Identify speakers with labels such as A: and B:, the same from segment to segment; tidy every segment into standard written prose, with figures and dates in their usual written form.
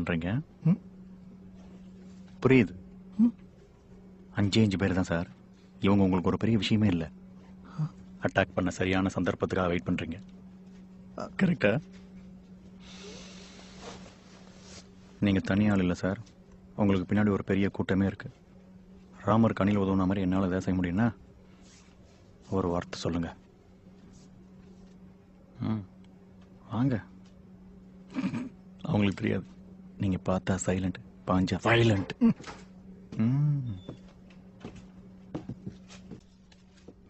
A: பண்றீங்க. புரியுது. 5 பேர் தான் சார். இவங்க உங்களுக்கு ஒரு பெரிய விஷயமே இல்லை. அட்டாக் பண்ண சரியான சந்தர்ப்பத்துக்காக வெயிட் பண்றீங்க. கரெக்டா? நீங்க தனியாள் இல்லை சார். உங்களுக்கு பின்னாடி ஒரு பெரிய கூட்டமே இருக்கு. ராமர் கண்ணில் உதவுன மாதிரி என்னால் எதாவது செய்ய முடியும்னா ஒரு வார்த்தை சொல்லுங்க. வாங்க. அவங்களுக்கு தெரியாது. நீங்க பார்த்தா சைலண்ட், பாஞ்சா வயலண்ட்.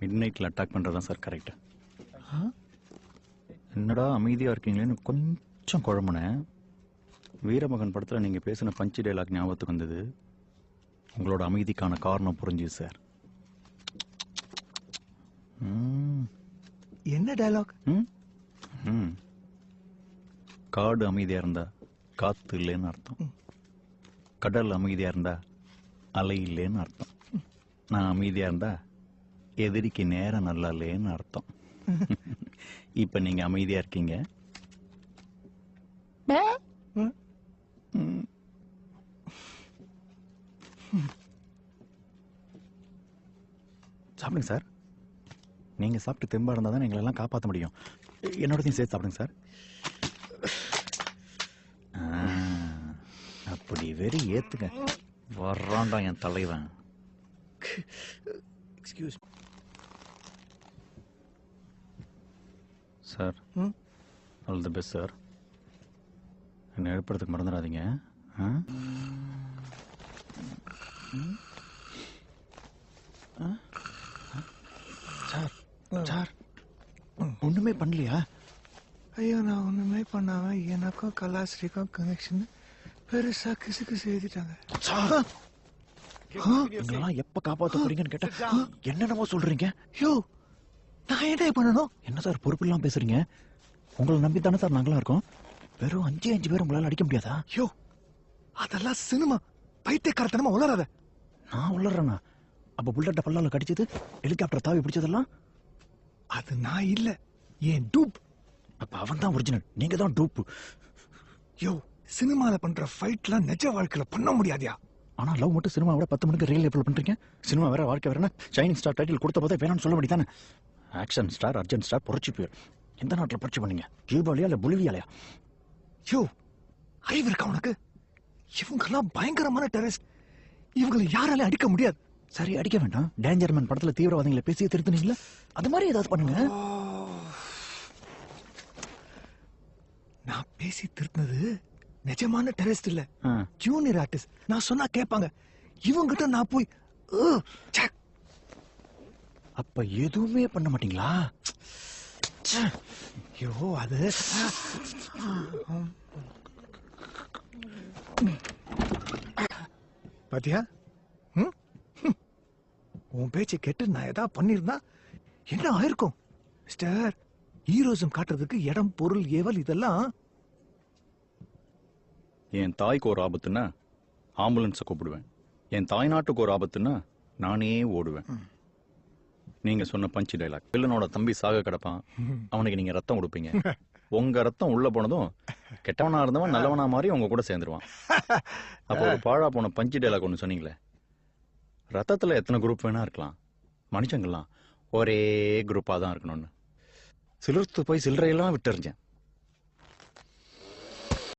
A: மிட் நைட்ல அட்டாக் பண்றதுதான் சார் கரெக்ட். என்னடா அமைதியா இருக்கீங்களேன்னு கொஞ்சம் குழம்புனேன். வீரமகன் படத்துல நீங்க பேசின பஞ்சு டைலாக் ஞாபகத்துக்கு வந்தது. உங்களோட அமைதிக்கான காரணம் புரிஞ்சுது சார்.
B: என்ன டயலாக்?
A: காடு அமைதியா இருந்தா காத்து இல்லைன்னு அர்த்தம். கடல் அமைதியா இருந்தா அலை இல்லைன்னு அர்த்தம். நான் அமைதியா இருந்தா எதிரிக்கு நேரம் நல்லா இல்லைன்னு அர்த்தம். இப்ப நீங்க அமைதியா இருக்கீங்க. சாப்பிடுங்க சார். நீங்க சாப்பிட்டு தெம்பா இருந்தா தான் எங்களை எல்லாம் காப்பாற்ற முடியும். என்னோடதையும் சேர்த்து சாப்பிடுங்க சார். அப்படி வெறி ஏத்துங்க. வர்றான்டா என் தலைவன். Excuse sir. All the best sir. என்னை எழுப்புறதுக்கு மறந்துடாதீங்க. சார் சார் ஒண்ணுமே பண்ணலையா?
B: ஐயோ, நான் ஒண்ணுமே பண்ணாம எனக்கும் கலாஸ்ரீக்கும் கனெக்ஷன் பெருசா கிசுக்கு செய்துட்டாங்க.
A: நீங்களாம் எப்ப காப்பாற்ற போறீங்கன்னு கேட்டா என்னென்னமோ சொல்றீங்க.
B: யோ, நான் என்ன பண்ணணும்?
A: என்ன சார் பொறுப்பு இல்லாம பேசுறீங்க? உங்களை நம்பி தானே சார் நாங்களா இருக்கோம். வெறும் 5 பேர் உங்களால அடிக்க முடியாதா?
B: யோ, அதெல்லாம் சினிமா. பைத்தியக்காரத்தனமா உளறாத.
A: நான் உளறேனா? அப்ப புல்லட்ட பல்லால கடிச்சது, ஹெலிகாப்டர் தாவி பிடிச்சதெல்லாம்
B: அது நான் இல்ல, ஏன் டூப்.
A: அப்ப அவன் தான் ஒரிஜினல், நீங்க தான் டூப்.
B: யோ, சினிமால பண்ற ஃபைட்லாம் நிஜ வாழ்க்கையில பண்ண முடியாதியா?
A: ஆனா லவ் மட்டும் சினிமாவோட 10 மணிக்கு ரியல் லைஃப்ல பண்றீங்க. சினிமா வேற, வாழ்க்கை வேற. ஷைனிங் ஸ்டார் டைட்டில் கொடுத்த போதே வேணாம்னு சொல்ல முடியுதானே? ஆக்ஷன் ஸ்டார், அர்ஜென்ட் ஸ்டார், புரட்சி புயல். எந்த நாட்டில் புரட்சி பண்ணீங்க? கியூபாலியா இல்ல பொலிவியாலயா?
B: யோ, அறிவு இருக்கா உனக்கு? இவங்கெல்லாம் பயங்கரமான டெரரிஸ்ட். இவங்களை யாராலையும் அடிக்க முடியாது.
A: சரி, அடிக்க வேண்டாம். டேஞ்சர்மேன் படத்துல தீவிரவாதிகளை பேசி திருத்துனீங்களா? அது மாதிரி ஏதாவது பண்ணுங்க.
B: நான் பேசி திருத்தினது நிஜமான டெரரிஸ்ட் இல்ல, ஜூனியர் ஆர்டிஸ்ட். நான் சொன்னா கேட்பாங்க. இவங்கிட்ட நான் போய்
A: அப்ப எதுவுமே பண்ண மாட்டீங்களா?
B: ஐயோ, அது பாத்தியா? உன் பேச்சு கேட்டு நான் ஏதாவது பண்ணிருந்தா என்ன ஆயிருக்கும்? மிஸ்டர், ஹீரோசம் காட்டுறதுக்கு இடம், பொருள், ஏவல் இதெல்லாம்.
A: என் தாய்க்கு ஒரு ஆபத்துன்னா ஆம்புலன்ஸை கூப்பிடுவேன். என் தாய் நாட்டுக்கு ஒரு ஆபத்துன்னா நானே ஓடுவேன். நீங்க சொன்ன பஞ்சு டைலாக். வில்லனோட தம்பி சாக கிடப்பான், அவனுக்கு நீங்க ரத்தம் கொடுப்பீங்க. உங்க ரத்தம் உள்ள போனதும் கெட்டவனா இருந்தவன் நல்லவனா மாதிரி உங்க கூட சேர்ந்துருவான். அப்போ ஒரு பாழா போன பஞ்சு டைலாக் ஒண்ணு சொன்னீங்களே, ரத்தத்துல எத்தனை குரூப் வேணா இருக்கலாம், மனுஷங்கள்லாம் ஒரே குரூப்பா தான் இருக்கணும்னு. சிலர்த்து போய் சில்லறையெல்லாம் விட்டுறிஞ்சேன்.